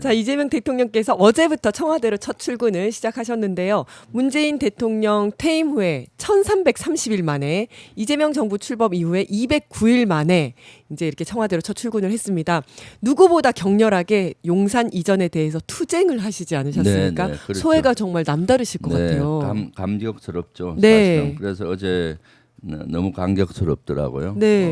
자, 이재명 대통령께서 어제부터 청와대로 첫 출근을 시작하셨는데요. 문재인 대통령 퇴임 후에 1330일 만에 이재명 정부 출범 이후에 209일 만에 이제 이렇게 청와대로 첫 출근을 했습니다. 누구보다 격렬하게 용산 이전에 대해서 투쟁을 하시지 않으셨습니까? 네, 그렇죠. 소회가 정말 남다르실 것 같아요. 감격스럽죠. 네. 사실은. 그래서 어제 너무 감격스럽더라고요. 네.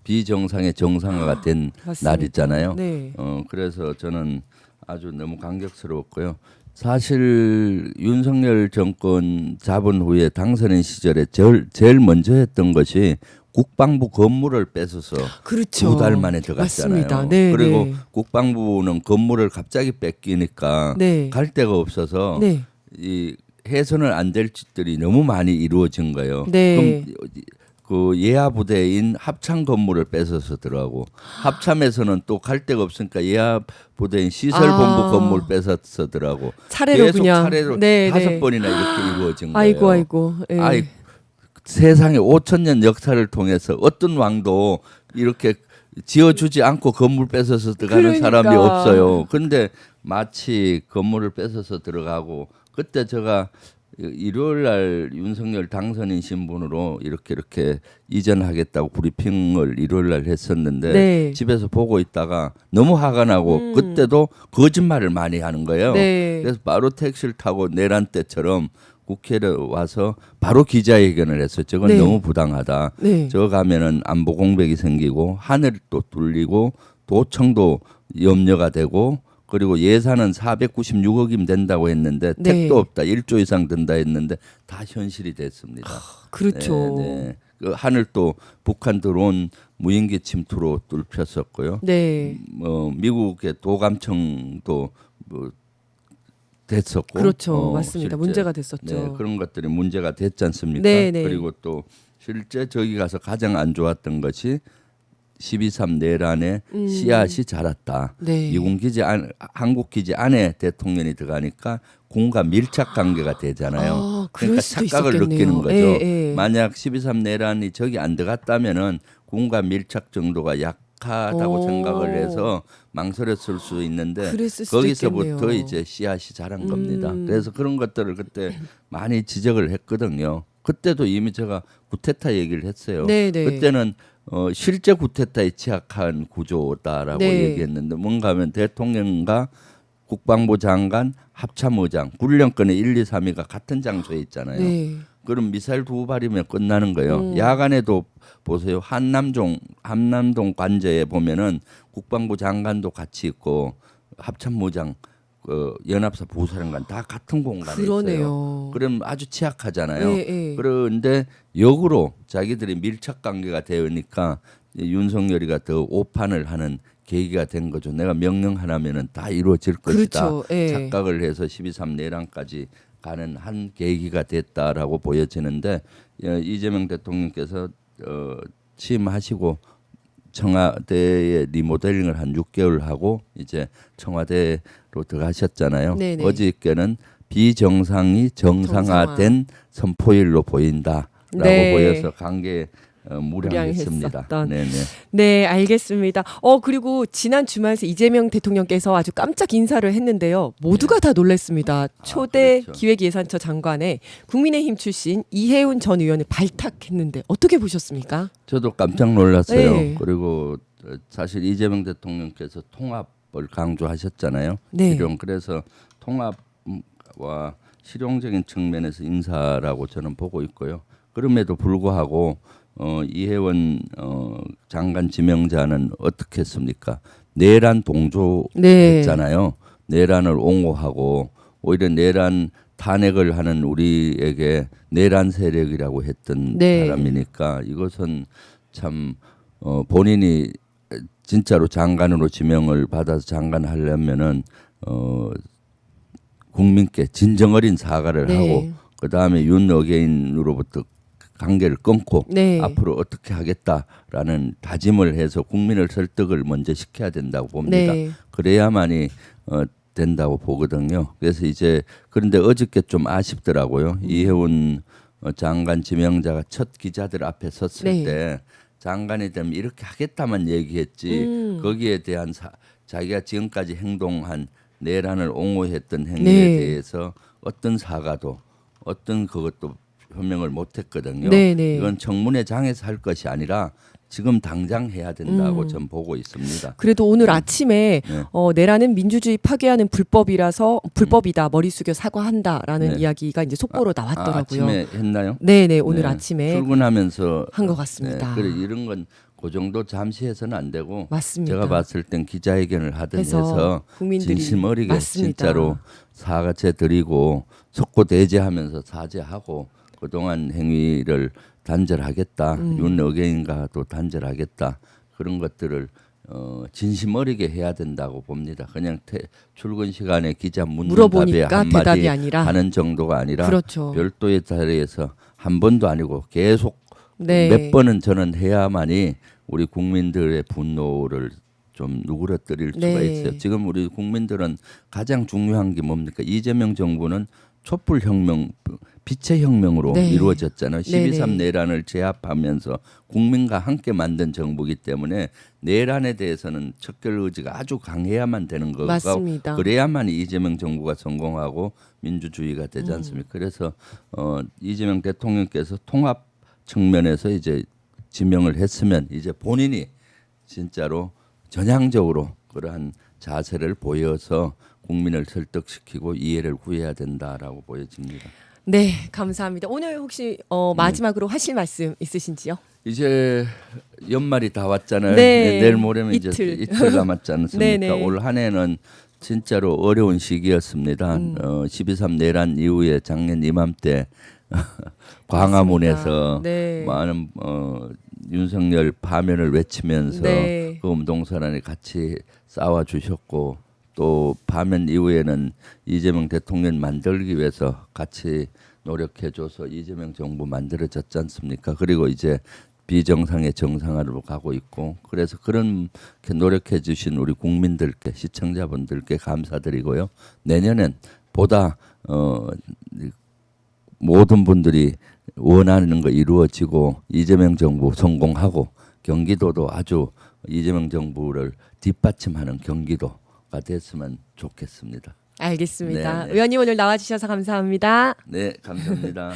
비정상의 정상화가 된 맞습니다. 날이잖아요. 네. 그래서 저는 아주 너무 감격스러웠고요. 사실 윤석열 정권 잡은 후에 당선인 시절에 제일 먼저 했던 것이 국방부 건물을 뺏어서 그렇죠. 2달 만에 들어갔잖아요. 맞습니다. 네, 그리고 네. 국방부는 건물을 갑자기 뺏기니까 네. 갈 데가 없어서 네. 이 해서는 안 될 짓들이 너무 많이 이루어진 거예요. 네. 그럼 그 예하 부대인 합참 건물을 뺏어서 들어가고 합참에서는 또 갈 데가 없으니까 예하 부대인 시설본부 건물 뺏어서 들어가고 차례로 계속 그냥 차례로 네, 5번이나 이렇게 이루어진 거예요. 아이고 아이고. 예. 아이, 세상에 5,000년 역사를 통해서 어떤 왕도 이렇게 지어주지 않고 건물 뺏어서 들어가는 그러니까. 사람이 없어요. 그런데 마치 건물을 뺏어서 들어가고 그때 제가 일요일 날 윤석열 당선인 신분으로 이렇게 이전하겠다고 브리핑을 일요일 날 했었는데 네. 집에서 보고 있다가 너무 화가 나고 그때도 거짓말을 많이 하는 거예요. 네. 그래서 바로 택시를 타고 내란 때처럼 국회에 와서 바로 기자회견을 했어요. 저건 네. 너무 부당하다. 네. 저 가면은 안보 공백이 생기고 하늘도 뚫리고 도청도 염려가 되고 그리고 예산은 496억이면 된다고 했는데 네. 택도 없다. 1조 이상 든다 했는데 다 현실이 됐습니다. 그렇죠. 네. 그 하늘도 북한 드론 무인기 침투로 뚫혔었고요. 네. 미국의 도감청도 뭐 됐었고 그렇죠. 맞습니다. 실제. 문제가 됐었죠. 네, 그런 것들이 문제가 됐지 않습니까? 네, 네. 그리고 또 실제 저기 가서 가장 안 좋았던 것이 12.3 내란에 씨앗이 자랐다. 네. 미군 기지 한국 기지 안에 대통령이 들어가니까 군과 밀착 관계가 되잖아요. 아, 그럴 그러니까 수도 착각을 있었겠네요. 느끼는 거죠. 예, 예. 만약 12.3 내란이 저기 안 들어갔다면은 군과 밀착 정도가 약하다고 생각을 해서 망설였을 수 있는데 그랬을 수도 거기서부터 있겠네요. 이제 씨앗이 자란 겁니다. 그래서 그런 것들을 그때 많이 지적을 했거든요. 그때도 이미 제가 구테타 얘기를 했어요. 네, 네. 그때는 실제 구테타에 취약한 구조다라고 네. 얘기했는데 뭔가 하면 대통령과 국방부 장관, 합참의장, 훈련권의 1, 2, 3위가 같은 장소에 있잖아요. 네. 그럼 미사일 두 발이면 끝나는 거예요. 야간에도 보세요. 한남동 관저에 보면은 국방부 장관도 같이 있고 합참의장, 연합사 부사령관 다 같은 공간에 그러네요. 있어요. 그럼 아주 취약하잖아요. 예, 예. 그런데 역으로 자기들이 밀착 관계가 되니까 윤석열이가 더 오판을 하는 계기가 된 거죠. 내가 명령 하나면은 다 이루어질 것이다. 그렇죠. 예. 착각을 해서 12.3 내란까지 가는 한 계기가 됐다라고 보여지는데 이재명 대통령께서 취임하시고 청와대에 리모델링을 한 6개월 하고 이제 청와대로 들어가셨잖아요. 네네. 어저께는 비정상이 정상화된 선포일로 보인다라고 네. 보여서 무량했습니다. 무량했었던. 네네. 네, 알겠습니다. 그리고 지난 주말에 이재명 대통령께서 아주 깜짝 인사를 했는데요. 모두가 다 놀랐습니다. 초대 그렇죠. 기획예산처 장관에 국민의힘 출신 이해운 전 의원을 발탁했는데 어떻게 보셨습니까? 저도 깜짝 놀랐어요. 네. 그리고 사실 이재명 대통령께서 통합을 강조하셨잖아요. 네. 실용. 그래서 통합과 실용적인 측면에서 인사라고 저는 보고 있고요. 그럼에도 불구하고 이혜원 장관 지명자는 어떻게 했습니까? 내란 동조했잖아요. 내란을 옹호하고 오히려 내란 탄핵을 하는 우리에게 내란 세력이라고 했던 네. 사람이니까 이것은 참 본인이 진짜로 장관으로 지명을 받아서 장관 하려면은 국민께 진정 어린 사과를 네. 하고 그 다음에 윤 어게인으로부터 관계를 끊고 네. 앞으로 어떻게 하겠다라는 다짐을 해서 국민을 설득을 먼저 시켜야 된다고 봅니다. 네. 그래야만이 된다고 보거든요. 그래서 이제 그런데 어저께 좀 아쉽더라고요. 이해운 장관 지명자가 첫 기자들 앞에 섰을 네. 때 장관이 되면 이렇게 하겠다만 얘기했지 거기에 대한 자기가 지금까지 행동한 내란을 옹호했던 행위에 네. 대해서 어떤 사과도 어떤 그것도 표명을 못했거든요. 네, 네. 이건 청문회장에서 할 것이 아니라 지금 당장 해야 된다고 전 보고 있습니다. 그래도 오늘 아침에 네. 내란은 민주주의 파괴하는 불법이라서 불법이다 머리 숙여 사과한다라는 네. 이야기가 이제 속보로 나왔더라고요. 아침에 했나요? 네네 오늘 네. 아침에 출근하면서 한 것 같습니다. 네, 그래 이런 건 그 정도 잠시 해서는 안 되고 맞습니다. 제가 봤을 땐 기자회견을 하든 해서 국민들이 진심 어리게 맞습니다. 진짜로 사과체 드리고 속고대죄하면서 사죄하고 그동안 행위를 단절하겠다. 윤여경인가도 단절하겠다. 그런 것들을 진심 어리게 해야 된다고 봅니다. 그냥 출근 시간에 기자 묻는 답에 물어보니까 한마디 대답이 아니라 하는 정도가 아니라 그렇죠. 별도의 자리에서 한 번도 아니고 계속 네. 몇 번은 저는 해야만이 우리 국민들의 분노를 좀 누그러뜨릴 수가 네. 있어요. 지금 우리 국민들은 가장 중요한 게 뭡니까? 이재명 정부는 촛불 혁명, 빛의 혁명으로 네. 이루어졌잖아요. 12.3 네네. 내란을 제압하면서 국민과 함께 만든 정부이기 때문에 내란에 대해서는 척결 의지가 아주 강해야만 되는 거고 맞습니다. 그래야만 이재명 정부가 성공하고 민주주의가 되지 않습니까? 그래서 이재명 대통령께서 통합 측면에서 이제 지명을 했으면 이제 본인이 진짜로 전향적으로 그러한 자세를 보여서 국민을 설득시키고 이해를 구해야 된다라고 보여집니다. 네 감사합니다. 오늘 혹시 마지막으로 하실 말씀 있으신지요? 이제 연말이 다 왔잖아요. 네. 내일 모레면 이제 이틀. 이틀 남았지 않습니까? 네네. 올 한 해는 진짜로 어려운 시기였습니다. 12.3 내란 이후에 작년 이맘때 광화문에서 네. 많은 윤석열 파면을 외치면서 네. 그 운동선언에 같이 싸워 주셨고 또 파면 이후에는 이재명 대통령 만들기 위해서 같이 노력해줘서 이재명 정부 만들어졌지 않습니까? 그리고 이제 비정상의 정상화로 가고 있고 그래서 그런 노력해 주신 우리 국민들께 시청자분들께 감사드리고요. 내년엔 보다 모든 분들이 원하는 거 이루어지고 이재명 정부 성공하고 경기도도 아주 이재명 정부를 뒷받침하는 경기도가 됐으면 좋겠습니다. 알겠습니다. 네, 네. 의원님 오늘 나와주셔서 감사합니다. 네, 감사합니다.